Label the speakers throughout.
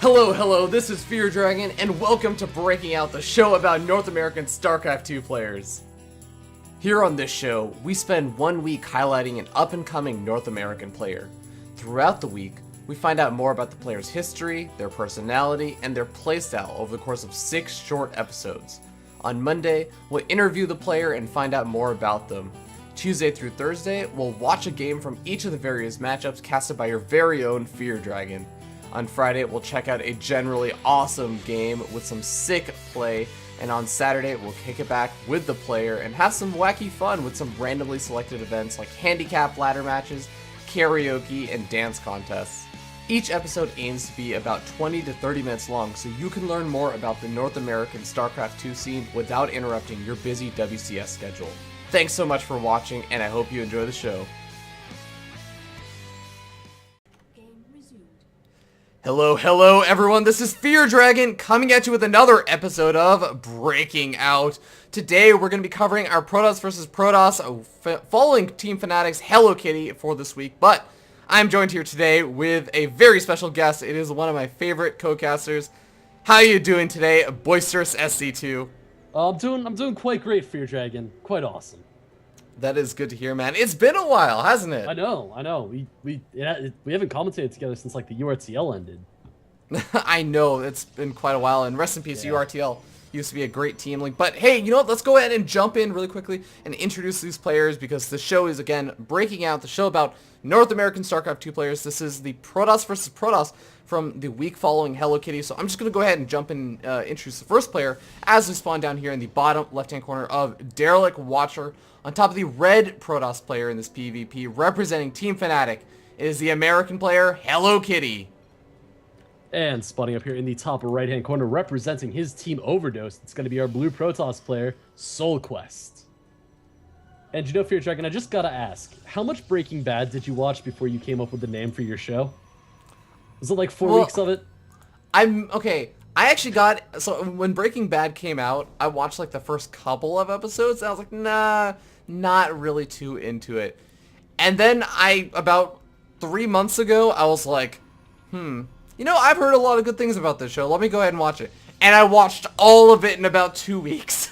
Speaker 1: Hello, this is Fear Dragon, and welcome to Breaking Out, the show about North American StarCraft 2 players. Here on this show, we spend 1 week highlighting an up-and-coming North American player. Throughout the week, we find out more about the player's history, their personality, and their playstyle over the course of 6 short episodes. On Monday, we'll interview the player and find out more about them. Tuesday through Thursday, we'll watch a game from each of the various matchups casted by your very own Fear Dragon. On Friday, we'll check out a generally awesome game with some sick play, and on Saturday, we'll kick it back with the player and have some wacky fun with some randomly selected events like handicap ladder matches, karaoke, and dance contests. Each episode aims to be about 20 to 30 minutes long, so you can learn more about the North American StarCraft 2 scene without interrupting your busy WCS schedule. Thanks so much for watching, and I hope you enjoy the show. Hello everyone, this is Fear Dragon coming at you with another episode of Breaking Out. Today we're going to be covering our Protoss vs. Protoss following Team Fnatic's Hellokitty for this week, but I'm joined here today with a very special guest. It is one of my favorite co-casters. How are you doing today, Boisterous SC2?
Speaker 2: I'm doing quite great, Fear Dragon. Quite awesome.
Speaker 1: That is good to hear, man. It's been a while, hasn't it?
Speaker 2: I know. We haven't commentated together since like the URTL ended.
Speaker 1: I know, it's been quite a while, and rest in peace, URTL used to be a great team link. But hey, you know what? Let's go ahead and jump in really quickly and introduce these players, because the show is, again, Breaking Out, the show about North American StarCraft 2 players. This is the Protoss vs. Protoss from the week following Hellokitty. So I'm just going to go ahead and jump in and introduce the first player as we spawn down here in the bottom left-hand corner of Derelict Watcher. On top of the red Protoss player in this PvP, representing Team Fnatic, is the American player, Hellokitty.
Speaker 2: And spawning up here in the top right-hand corner, representing his team Overdose, it's going to be our blue Protoss player, SolQuest. And you know, Fear Dragon, I just gotta ask, how much Breaking Bad did you watch before you came up with the name for your show? Was it like 4 weeks of it?
Speaker 1: Okay. I actually so when Breaking Bad came out, I watched like the first couple of episodes, and I was like, nah, not really too into it. And then about 3 months ago, I was like, you know, I've heard a lot of good things about this show. Let me go ahead and watch it. And I watched all of it in about 2 weeks.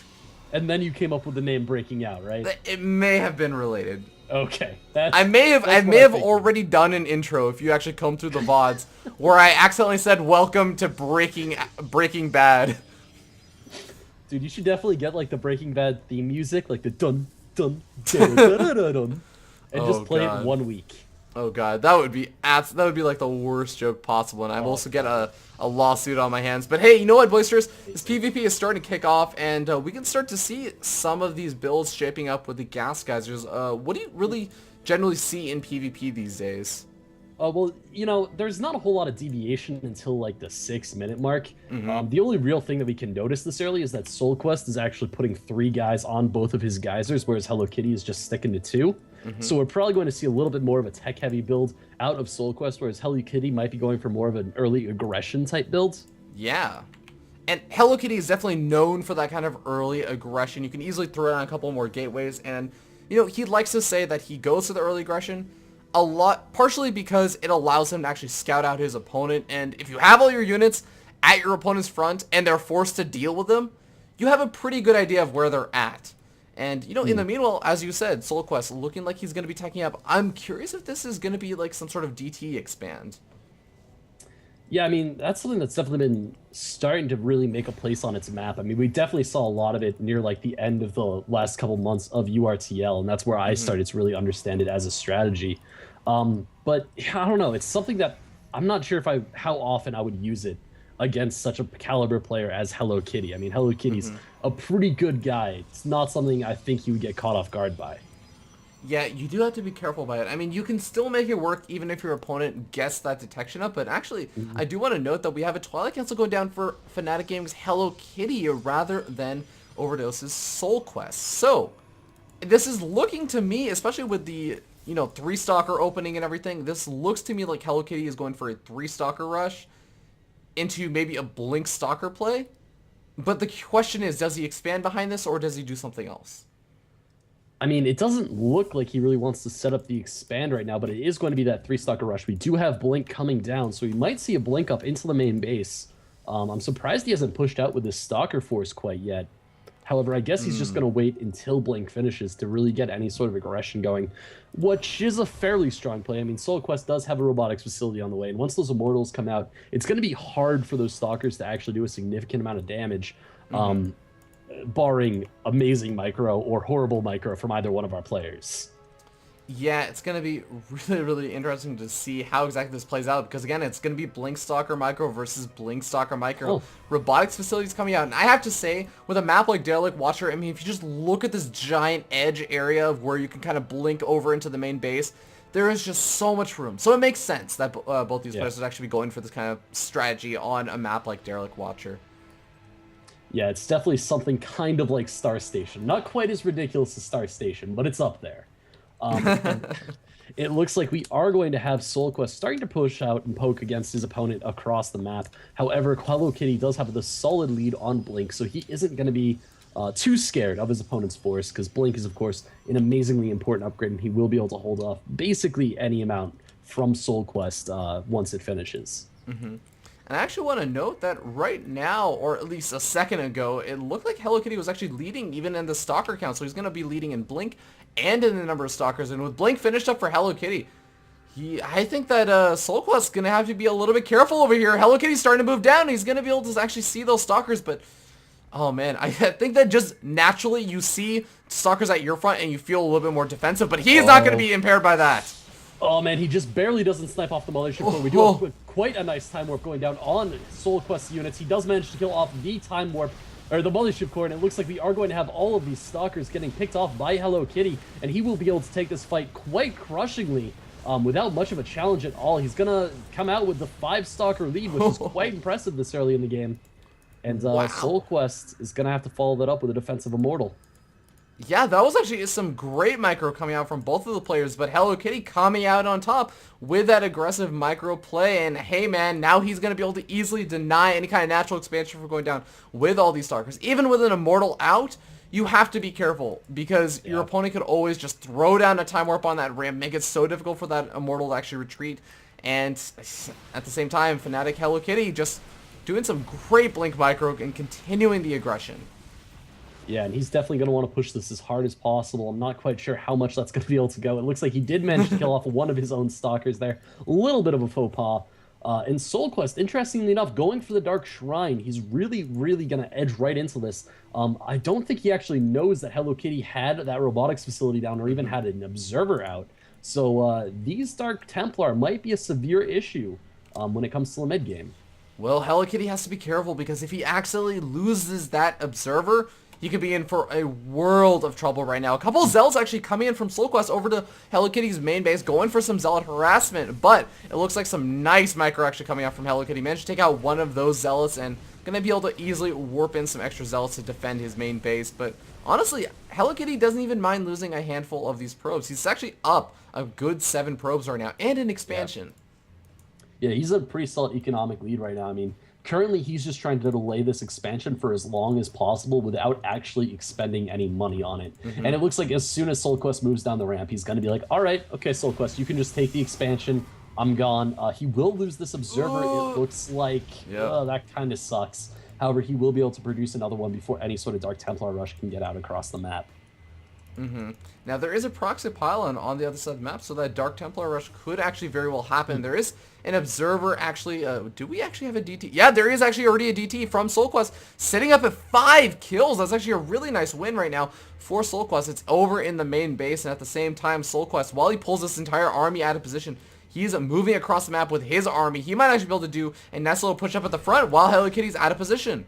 Speaker 2: And then you came up with the name Breaking Out, right?
Speaker 1: It may have been related.
Speaker 2: Okay.
Speaker 1: I may have already done an intro, if you actually comb through the VODs, where I accidentally said, welcome to Breaking Bad.
Speaker 2: Dude, you should definitely get like the Breaking Bad theme music, like the dun dun dun dun dun dun, dun and just play it 1 week.
Speaker 1: Oh god, that would be like the worst joke possible, and I've also get a lawsuit on my hands. But hey, you know what, Boisterous? This PvP is starting to kick off, and we can start to see some of these builds shaping up with the Gas Geysers. What do you really generally see in PvP these days?
Speaker 2: Well, you know, there's not a whole lot of deviation until like the 6-minute mark. The only real thing that we can notice this early is that SolQuest is actually putting 3 guys on both of his geysers, whereas Hellokitty is just sticking to 2. So we're probably going to see a little bit more of a tech-heavy build out of SolQuest, whereas Hellokitty might be going for more of an early aggression type build.
Speaker 1: Yeah. And Hellokitty is definitely known for that kind of early aggression. You can easily throw down a couple more gateways, and, you know, he likes to say that he goes to the early aggression a lot, partially because it allows him to actually scout out his opponent, and if you have all your units at your opponent's front and they're forced to deal with them, you have a pretty good idea of where they're at. And, you know, in the meanwhile, as you said, SolQuest looking like he's going to be teching up. I'm curious if this is going to be like some sort of DT expand.
Speaker 2: Yeah, I mean, that's something that's definitely been starting to really make a place on its map. I mean, we definitely saw a lot of it near like the end of the last couple months of URTL, and that's where I started to really understand it as a strategy. But I don't know, it's something that I'm not sure how often I would use it against such a caliber player as Hellokitty. I mean, Hellokitty's a pretty good guy. It's not something I think you would get caught off guard by.
Speaker 1: Yeah, you do have to be careful by it. I mean, you can still make it work even if your opponent gets that detection up, but actually, I do want to note that we have a Twilight Council going down for Fnatic Gaming's Hellokitty rather than Overdose's SolQuest. So, this is looking to me, especially with the, you know, 3-stalker opening and everything, this looks to me like Hellokitty is going for a 3-stalker rush into maybe a Blink Stalker play. But the question is, does he expand behind this, or does he do something else?
Speaker 2: I mean, it doesn't look like he really wants to set up the expand right now, but it is going to be that 3-stalker rush. We do have Blink coming down, so we might see a Blink up into the main base. I'm surprised he hasn't pushed out with his Stalker force quite yet. However, I guess he's just going to wait until Blink finishes to really get any sort of aggression going, which is a fairly strong play. I mean, Soul Quest does have a robotics facility on the way, and once those Immortals come out, it's going to be hard for those Stalkers to actually do a significant amount of damage. Barring amazing micro or horrible micro from either one of our players.
Speaker 1: Yeah, it's going to be really, really interesting to see how exactly this plays out, because again, it's going to be Blink Stalker Micro versus Blink Stalker Micro.
Speaker 2: Oh.
Speaker 1: Robotics facilities coming out, and I have to say, with a map like Derelict Watcher, I mean, if you just look at this giant edge area of where you can kind of blink over into the main base, there is just so much room. So it makes sense that both these players would actually be going for this kind of strategy on a map like Derelict Watcher.
Speaker 2: Yeah, it's definitely something kind of like Star Station. Not quite as ridiculous as Star Station, but it's up there. It looks like we are going to have Soul Quest starting to push out and poke against his opponent across the map. However, Hellokitty does have the solid lead on Blink, so he isn't going to be too scared of his opponent's force, because Blink is, of course, an amazingly important upgrade, and he will be able to hold off basically any amount from Soul Quest once it finishes.
Speaker 1: And I actually want to note that right now, or at least a second ago, it looked like Hellokitty was actually leading even in the Stalker count. So he's going to be leading in Blink and in the number of Stalkers. And with Blink finished up for Hellokitty, I think that Soul Quest is going to have to be a little bit careful over here. Hellokitty's starting to move down. He's going to be able to actually see those Stalkers. But, oh man, I think that just naturally you see Stalkers at your front and you feel a little bit more defensive. But he's not going to be impaired by that.
Speaker 2: Oh man, he just barely doesn't snipe off the Mothership Core. We do have quite a nice Time Warp going down on Soul Quest units. He does manage to kill off the Time Warp, or the Mothership Core, and it looks like we are going to have all of these Stalkers getting picked off by Hellokitty, and he will be able to take this fight quite crushingly without much of a challenge at all. He's going to come out with the 5-Stalker lead, which is quite impressive this early in the game. And Soul Quest is going to have to follow that up with a defensive Immortal.
Speaker 1: Yeah, that was actually some great micro coming out from both of the players, but Hellokitty coming out on top with that aggressive micro play, and hey man, now he's going to be able to easily deny any kind of natural expansion from going down with all these Stalkers. Even with an Immortal out, you have to be careful, because your opponent could always just throw down a Time Warp on that ramp, make it so difficult for that Immortal to actually retreat, and at the same time, Fnatic Hellokitty just doing some great Blink micro and continuing the aggression.
Speaker 2: Yeah, and he's definitely going to want to push this as hard as possible. I'm not quite sure how much that's going to be able to go. It looks like he did manage to kill off one of his own Stalkers there. A little bit of a faux pas. And Soul Quest, interestingly enough, going for the Dark Shrine. He's really, really going to edge right into this. I don't think he actually knows that Hellokitty had that robotics facility down or even had an observer out. So these Dark Templar might be a severe issue when it comes to the mid game.
Speaker 1: Well, Hellokitty has to be careful, because if he accidentally loses that observer, he could be in for a world of trouble right now. A couple of Zealots actually coming in from Soul Quest over to Hellokitty's main base, going for some Zealot harassment, but it looks like some nice micro actually coming out from Hellokitty. Managed to take out one of those Zealots and going to be able to easily warp in some extra Zealots to defend his main base. But honestly, Hellokitty doesn't even mind losing a handful of these probes. He's actually up a good 7 probes right now, and an expansion.
Speaker 2: Yeah, he's a pretty solid economic lead right now. I mean, currently, he's just trying to delay this expansion for as long as possible without actually expending any money on it. And it looks like as soon as Soul Quest moves down the ramp, he's going to be like, all right, okay, Soul Quest, you can just take the expansion. I'm gone. He will lose this observer, it looks like. That kind of sucks. However, he will be able to produce another one before any sort of Dark Templar rush can get out across the map.
Speaker 1: Now, there is a proxy pylon on the other side of the map, so that Dark Templar rush could actually very well happen. There is an observer actually. Do we actually have a DT? Yeah, there is actually already a DT from Soul Quest, sitting up at 5 kills. That's actually a really nice win right now for Soul Quest. It's over in the main base, and at the same time, Soul Quest, while he pulls this entire army out of position, he's moving across the map with his army. He might actually be able to do a nice little push up at the front while Hellokitty's out of position.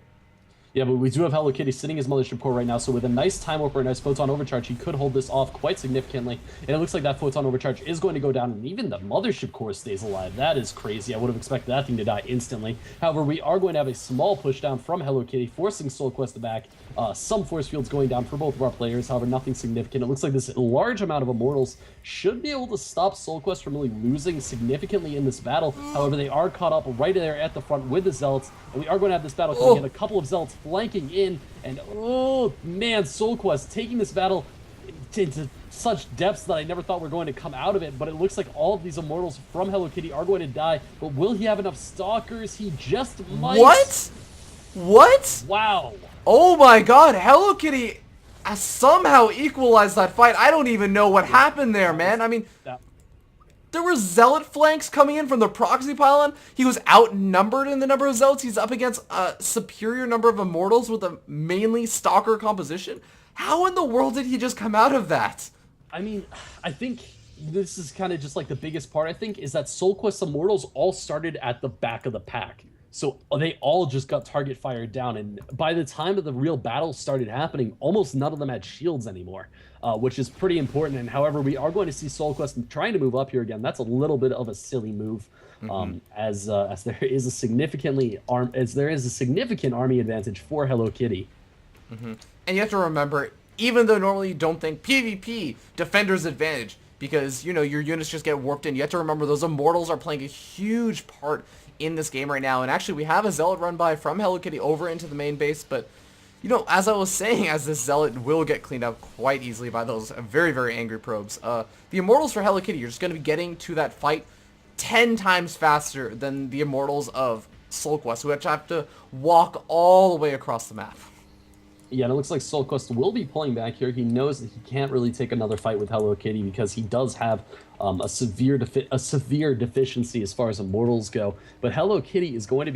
Speaker 2: Yeah, but we do have Hellokitty sitting his Mothership Core right now, so with a nice Time Warp or a nice Photon Overcharge, he could hold this off quite significantly. And it looks like that Photon Overcharge is going to go down, and even the Mothership Core stays alive. That is crazy. I would have expected that thing to die instantly. However, we are going to have a small push down from Hellokitty, forcing Soul Quest back. Some force fields going down for both of our players, however, nothing significant. It looks like this large amount of Immortals should be able to stop Soul Quest from really losing significantly in this battle. However, they are caught up right there at the front with the Zealots, and we are going to have this battle coming in. A couple of Zealots flanking in, and oh man, Soul Quest taking this battle into such depths that I never thought were going to come out of it, but it looks like all of these Immortals from Hellokitty are going to die, but will he have enough Stalkers? He just might.
Speaker 1: What? What?
Speaker 2: Wow.
Speaker 1: Oh my god, Hellokitty somehow equalized that fight. I don't even know what happened there, man. I mean, there were Zealot flanks coming in from the proxy pylon. He was outnumbered in the number of Zealots. He's up against a superior number of Immortals with a mainly Stalker composition. How in the world did he just come out of that?
Speaker 2: I mean, I think this is kind of just like the biggest part, I think, is that SolQuest Immortals all started at the back of the pack. So they all just got target fired down, and by the time that the real battle started happening, almost none of them had shields anymore, which is pretty important. And however, we are going to see SolQuest trying to move up here again. That's a little bit of a silly move, as there is a significant army advantage for Hellokitty.
Speaker 1: And you have to remember, even though normally you don't think PvP, Defender's advantage, because, you know, your units just get warped in, you have to remember those Immortals are playing a huge part in this game right now. And actually, we have a Zealot run by from Hellokitty over into the main base, but, you know, as I was saying, as this Zealot will get cleaned up quite easily by those very, very angry probes, the Immortals for Hellokitty, you're just going to be getting to that fight 10 times faster than the Immortals of SolQuest, who have to walk all the way across the map.
Speaker 2: Yeah, and it looks like SolQuest will be pulling back here. He knows that he can't really take another fight with Hellokitty because he does have a severe deficiency as far as Immortals go. But Hellokitty is going to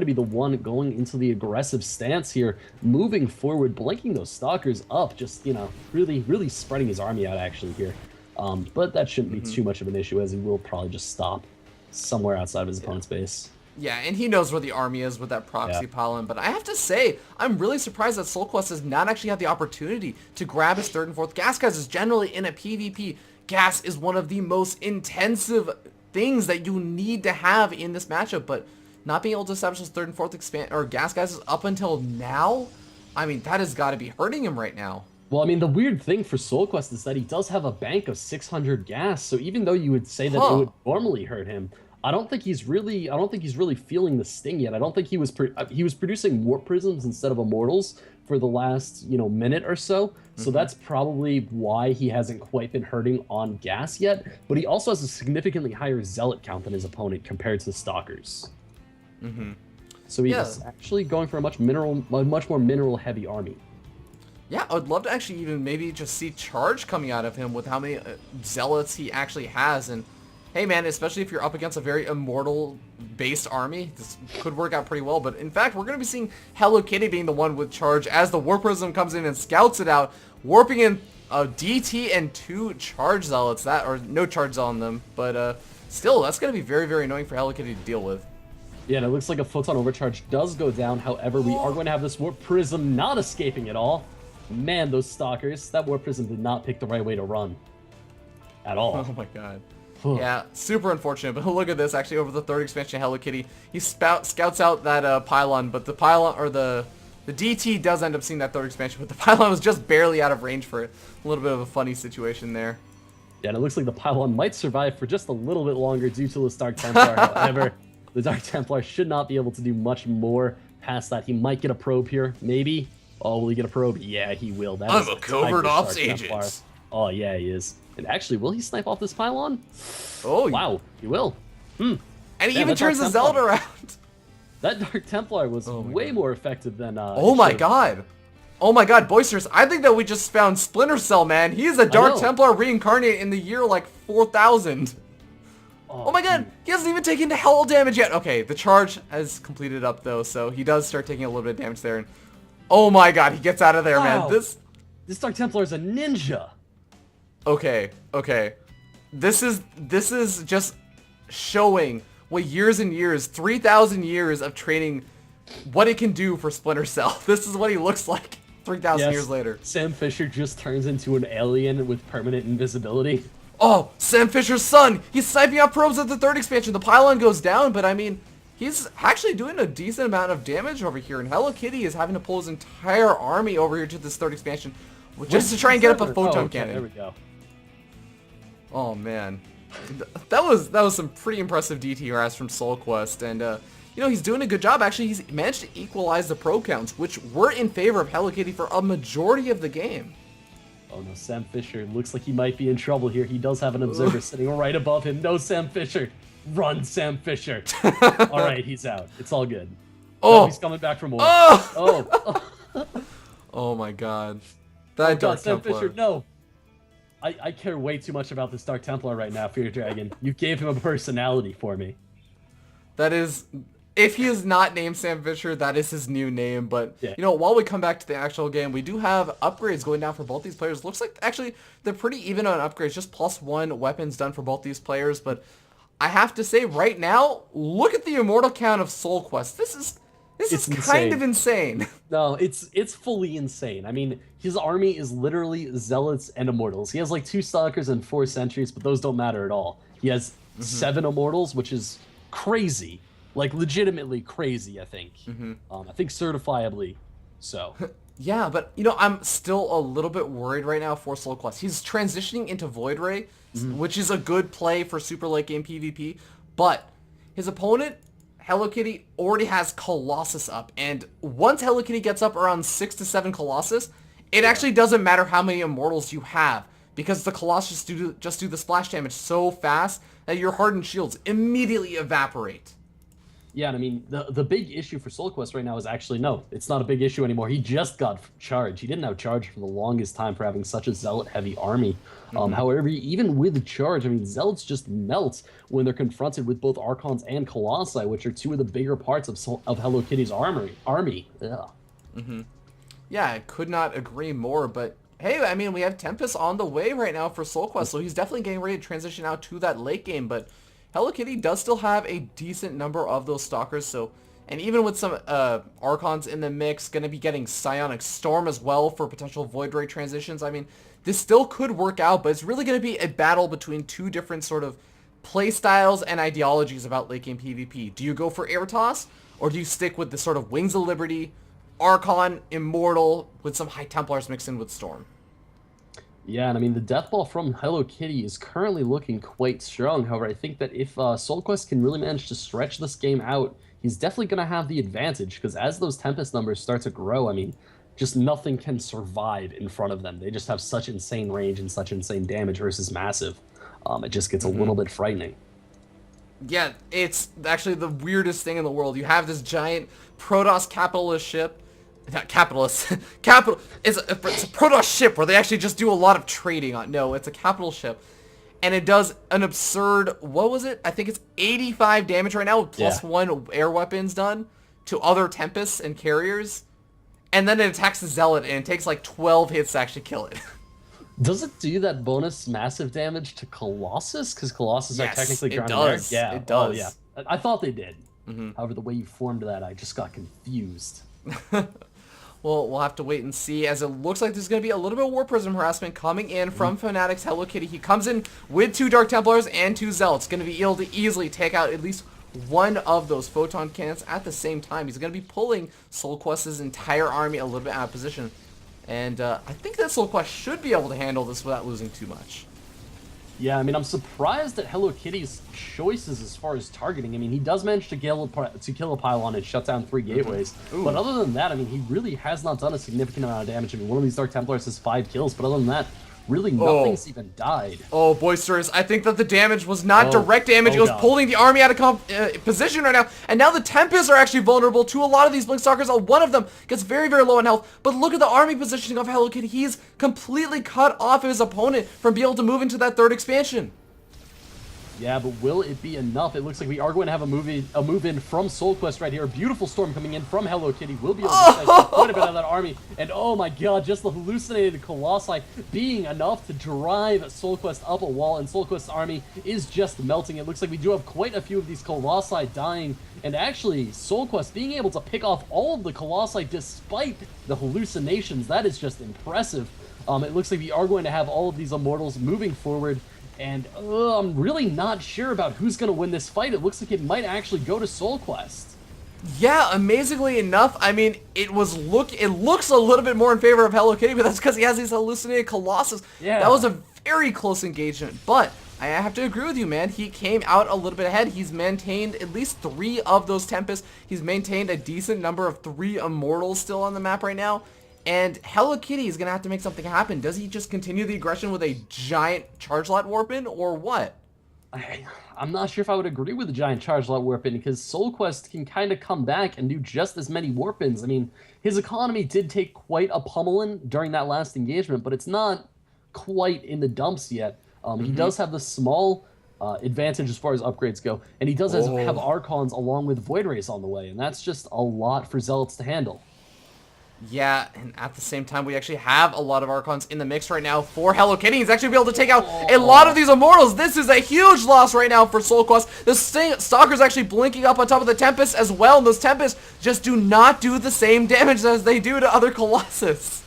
Speaker 2: be the one going into the aggressive stance here, moving forward, blinking those Stalkers up, just, you know, really spreading his army out actually here. But that shouldn't be too much of an issue, as he will probably just stop somewhere outside of his opponent's base.
Speaker 1: Yeah, and he knows where the army is with that proxy pylon, but I have to say, I'm really surprised that SolQuest has not actually had the opportunity to grab his 3rd and 4th gas guys, as generally in a PvP, gas is one of the most intensive things that you need to have in this matchup, but not being able to establish his 3rd and 4th gas guys up until now, I mean, that has got to be hurting him right now. Well,
Speaker 2: I mean, the weird thing for SolQuest is that he does have a bank of 600 gas, so even though you would say that it would normally hurt him, I don't think he's really feeling the sting yet. I don't think he was producing Warp Prisms instead of Immortals for the last, you know, minute or so. So that's probably why he hasn't quite been hurting on gas yet. But he also has a significantly higher Zealot count than his opponent compared to the Stalkers. So he's actually going for a much more mineral heavy army.
Speaker 1: Yeah, I would love to actually even maybe just see charge coming out of him with how many Zealots he actually has. And hey man, especially if you're up against a very Immortal-based army, this could work out pretty well. But in fact, we're going to be seeing Hellokitty being the one with charge as the Warp Prism comes in and scouts it out, warping in DT and 2 charge Zealots, or no charge on them. But still, that's going to be very, very annoying for Hellokitty to deal with.
Speaker 2: Yeah, and it looks like a Photon Overcharge does go down. However, we are going to have this Warp Prism not escaping at all. Man, those Stalkers, that Warp Prism did not pick the right way to run. At all.
Speaker 1: Oh my god. Yeah, super unfortunate, but look at this, actually, over the 3rd expansion of Hellokitty, he scouts out that pylon, but the pylon, or the DT does end up seeing that 3rd expansion, but the pylon was just barely out of range for it. A little bit of a funny situation there.
Speaker 2: Yeah, and it looks like the pylon might survive for just a little bit longer due to this Dark Templar. However, the Dark Templar should not be able to do much more past that. He might get a probe here, maybe. Oh, will he get a probe? Yeah, he will. That
Speaker 1: I'm a covert ops agent.
Speaker 2: Oh, yeah, he is. And actually, will he snipe off this pylon?
Speaker 1: Oh,
Speaker 2: wow, he will.
Speaker 1: And he even turns the Zealot around.
Speaker 2: That Dark Templar was way more effective than...
Speaker 1: oh my god. Oh my god, Boisters, I think that we just found Splinter Cell, man. He is a Dark Templar reincarnated in the year, like, 4000. Oh my god, he hasn't even taken hell damage yet. Okay, the charge has completed up, though, so he does start taking a little bit of damage there. And oh my god, he gets out of there, man. This
Speaker 2: Dark Templar is a ninja.
Speaker 1: Okay. This is just showing what years and years, 3,000 years of training, what it can do for Splinter Cell. This is what he looks like 3,000 years later.
Speaker 2: Sam Fisher just turns into an alien with permanent invisibility.
Speaker 1: Oh, Sam Fisher's son! He's sniping out probes at the 3rd expansion. The pylon goes down, but I mean, he's actually doing a decent amount of damage over here, and Hellokitty is having to pull his entire army over here to this 3rd expansion just to try and get up a photon cannon.
Speaker 2: There we go.
Speaker 1: Oh man, that was some pretty impressive DTRs from SolQuest, and you know, he's doing a good job. Actually, he's managed to equalize the probe counts, which were in favor of Hellokitty for a majority of the game.
Speaker 2: Oh no, Sam Fisher looks like he might be in trouble here. He does have an observer sitting right above him. No, Sam Fisher. Run, Sam Fisher. All right, he's out. It's all good.
Speaker 1: Oh,
Speaker 2: no, he's coming back for more.
Speaker 1: Oh,
Speaker 2: Oh,
Speaker 1: oh my God. That Dark
Speaker 2: Sam
Speaker 1: Templar.
Speaker 2: Fisher, no. I care way too much about this Dark Templar right now, Fear Dragon. You gave him a personality for me.
Speaker 1: That is, if he is not named Sam Fisher, that is his new name. But,
Speaker 2: Yeah.
Speaker 1: you know, while we come back to the actual game, we do have upgrades going down for both these players. Looks like, actually, they're pretty even on upgrades. Just +1 weapons done for both these players. But I have to say, right now, look at the immortal count of Soul Quest. This is kind of insane.
Speaker 2: No, it's fully insane. I mean, his army is literally Zealots and Immortals. He has like 2 Stalkers and 4 Sentries, but those don't matter at all. He has 7 Immortals, which is crazy. Like, legitimately crazy, I think. I think certifiably so.
Speaker 1: Yeah, but, you know, I'm still a little bit worried right now for Soul Quest. He's transitioning into Void Ray, which is a good play for super late game PvP, but his opponent, Hellokitty, already has Colossus up, and once Hellokitty gets up around 6 to 7 Colossus, it actually doesn't matter how many Immortals you have, because the Colossus just do the splash damage so fast that your hardened shields immediately evaporate.
Speaker 2: Yeah, and I mean, the big issue for Soul Quest right now is actually, no, it's not a big issue anymore. He just got charge. He didn't have charge for the longest time for having such a Zealot-heavy army. However, even with charge, I mean, Zealots just melt when they're confronted with both Archons and Colossi, which are 2 of the bigger parts of Hellokitty's army. Ugh.
Speaker 1: Yeah, I could not agree more, but hey, I mean, we have Tempest on the way right now for Soul Quest, so he's definitely getting ready to transition out to that late game, but Hellokitty does still have a decent number of those Stalkers, so, and even with some Archons in the mix, going to be getting Psionic Storm as well for potential Void Ray transitions. I mean, this still could work out, but it's really going to be a battle between 2 different sort of play styles and ideologies about late game PvP. Do you go for Air Toss, or do you stick with the sort of Wings of Liberty, Archon, Immortal, with some High Templars mixed in with Storm?
Speaker 2: Yeah, and I mean, the Death Ball from Hellokitty is currently looking quite strong. However, I think that if Soul Quest can really manage to stretch this game out, he's definitely going to have the advantage, because as those Tempest numbers start to grow, I mean, just nothing can survive in front of them. They just have such insane range and such insane damage versus Massive. It just gets a little bit frightening.
Speaker 1: Yeah, it's actually the weirdest thing in the world. You have this giant Protoss capitalist ship. Not capitalist. It's a Protoss ship where they actually just do a lot of trading on. No, it's a capital ship. And it does an absurd, what was it? I think it's 85 damage right now with +1 air weapons done to other Tempests and carriers. And then it attacks the Zealot and it takes like 12 hits to actually kill it.
Speaker 2: Does it do that bonus massive damage to Colossus? Because Colossus are technically grounded.
Speaker 1: It does.
Speaker 2: Yeah,
Speaker 1: it does.
Speaker 2: Oh, yeah. I thought they did. However, the way you formed that, I just got confused.
Speaker 1: Well, we'll have to wait and see, as it looks like there's going to be a little bit of War Prism harassment coming in from Fnatic's Hellokitty. He comes in with 2 Dark Templars and 2 Zealots. Going to be able to easily take out at least one of those Photon Cannons at the same time. He's going to be pulling Soul Quest's entire army a little bit out of position. And I think that Soul Quest should be able to handle this without losing too much.
Speaker 2: Yeah, I mean, I'm surprised at Hellokitty's choices as far as targeting. I mean, he does manage to kill a pylon and shut down 3 gateways. But other than that, I mean, he really has not done a significant amount of damage. I mean, one of these Dark Templars has 5 kills, but other than that, really nothing's even died.
Speaker 1: Oh, boisterous. I think that the damage was not direct damage. It was pulling the army out of position right now. And now the Tempests are actually vulnerable to a lot of these Blink Stalkers. One of them gets very, very low in health. But look at the army positioning of Hellokitty. He's completely cut off his opponent from being able to move into that 3rd expansion.
Speaker 2: Yeah, but will it be enough? It looks like we are going to have a move in from Soul Quest right here. A beautiful storm coming in from Hellokitty. We'll be able to slice quite a bit of that army. And oh my god, just the hallucinated Colossi being enough to drive Soul Quest up a wall. And Soul Quest's army is just melting. It looks like we do have quite a few of these Colossi dying. And actually, Soul Quest being able to pick off all of the Colossi despite the hallucinations, that is just impressive. It looks like we are going to have all of these Immortals moving forward. And I'm really not sure about who's going to win this fight. It looks like it might actually go to Soul Quest.
Speaker 1: Yeah, amazingly enough, I mean, it looks a little bit more in favor of Hellokitty, but that's because he has these hallucinated Colossus.
Speaker 2: Yeah.
Speaker 1: That was a very close engagement, but I have to agree with you, man. He came out a little bit ahead. He's maintained at least 3 of those Tempests. He's maintained a decent number of 3 Immortals still on the map right now. And Hellokitty is going to have to make something happen. Does he just continue the aggression with a giant charge lot warp-in, or what?
Speaker 2: I'm not sure if I would agree with the giant charge lot warp-in, because SolQuest can kind of come back and do just as many warp-ins. I mean, his economy did take quite a pummeling during that last engagement, but it's not quite in the dumps yet. He does have the small advantage as far as upgrades go, and he does have Archons along with Void Rays on the way, and that's just a lot for Zealots to handle.
Speaker 1: Yeah, and at the same time, we actually have a lot of Archons in the mix right now for Hellokitty. He's actually able to take out a lot of these Immortals. This is a huge loss right now for SolQuest. The Stalker's actually blinking up on top of the Tempest as well, and those Tempests just do not do the same damage as they do to other Colossus.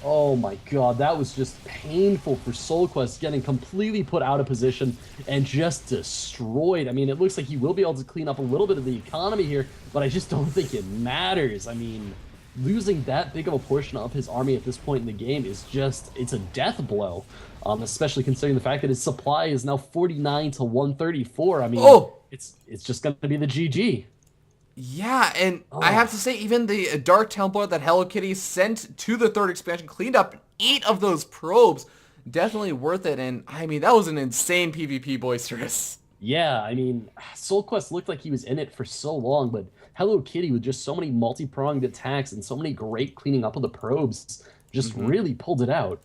Speaker 2: Oh my god, that was just painful for SolQuest, getting completely put out of position and just destroyed. I mean, it looks like he will be able to clean up a little bit of the economy here, but I just don't think it matters. I mean, losing that big of a portion of his army at this point in the game is just, it's a death blow, especially considering the fact that his supply is now 49 to 134. I mean, it's just going to be the GG.
Speaker 1: Yeah, and I have to say, even the Dark Templar that Hellokitty sent to the 3rd expansion cleaned up 8 of those probes. Definitely worth it, and I mean, that was an insane PvP, Boisterous.
Speaker 2: Yeah, I mean, SolQuest looked like he was in it for so long, but Hellokitty with just so many multi-pronged attacks and so many great cleaning up of the probes just really pulled it out.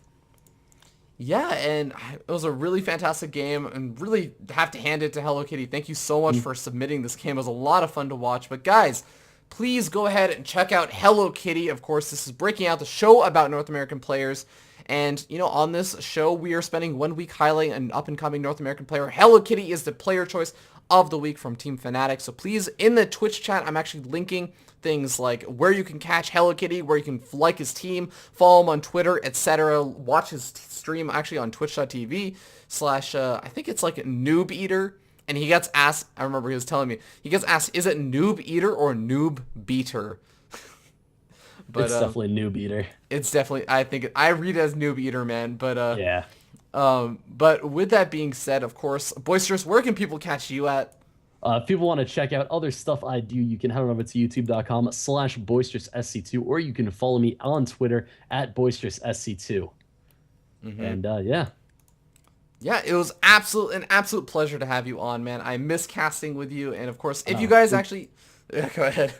Speaker 1: Yeah, and it was a really fantastic game, and really have to hand it to Hellokitty. Thank you so much for submitting this game. It was a lot of fun to watch. But guys, please go ahead and check out Hellokitty. Of course, this is Breaking Out, the show about North American players. And, you know, on this show, we are spending 1 week highlighting an up-and-coming North American player. Hellokitty is the player choice of the week from Team Fnatic. So please, in the Twitch chat, I'm actually linking things like where you can catch Hellokitty, where you can like his team, follow him on Twitter, etc. Watch his stream actually on twitch.tv/ I think it's like Noob Eater. And he gets asked, I remember he was telling me, he gets asked, is it Noob Eater or Noob Beater?
Speaker 2: But it's definitely Noob Eater.
Speaker 1: It's definitely, I read it as Noob Eater, man. But
Speaker 2: yeah.
Speaker 1: But with that being said, of course, Boisterous, where can people catch you at?
Speaker 2: If people want to check out other stuff I do, you can head on over to youtube.com/boisteroussc2, or you can follow me on Twitter at boisteroussc2. And yeah.
Speaker 1: Yeah, it was an absolute pleasure to have you on, man. I miss casting with you, and of course, if you guys actually, yeah, go ahead.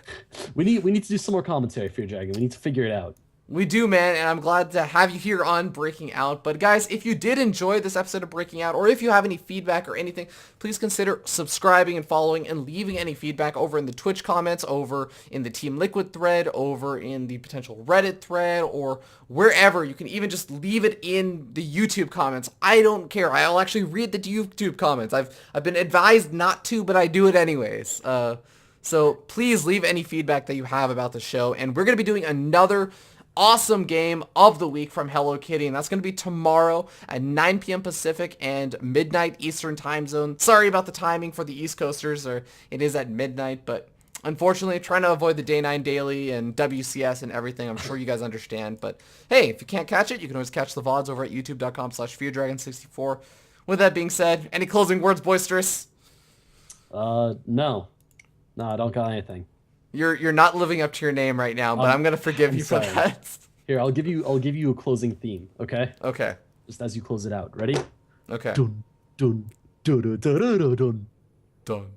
Speaker 2: We need to do some more commentary, Fear Dragon. We need to figure it out.
Speaker 1: We do, man, and I'm glad to have you here on Breaking Out. But guys, if you did enjoy this episode of Breaking Out, or if you have any feedback or anything, please consider subscribing and following and leaving any feedback over in the Twitch comments, over in the Team Liquid thread, over in the potential Reddit thread, or wherever. You can even just leave it in the YouTube comments. I don't care. I'll actually read the YouTube comments. I've been advised not to, but I do it anyways. So please leave any feedback that you have about the show, and we're going to be doing another awesome game of the week from Hellokitty, and that's going to be tomorrow at 9 p.m. Pacific and midnight Eastern time zone. Sorry about the timing for the East Coasters, or it is at midnight, but unfortunately, trying to avoid the Day 9 Daily and WCS and everything. I'm sure you guys understand, but hey, if you can't catch it, you can always catch the VODs over at youtube.com/FearDragon64. With that being said, any closing words, Boisterous?
Speaker 2: No, I don't got anything.
Speaker 1: You're not living up to your name right now, but I'm gonna forgive you for that.
Speaker 2: Here, I'll give you a closing theme, okay?
Speaker 1: Okay.
Speaker 2: Just as you close it out. Ready?
Speaker 1: Okay.
Speaker 2: Dun dun dun dun dun dun dun.
Speaker 1: Done.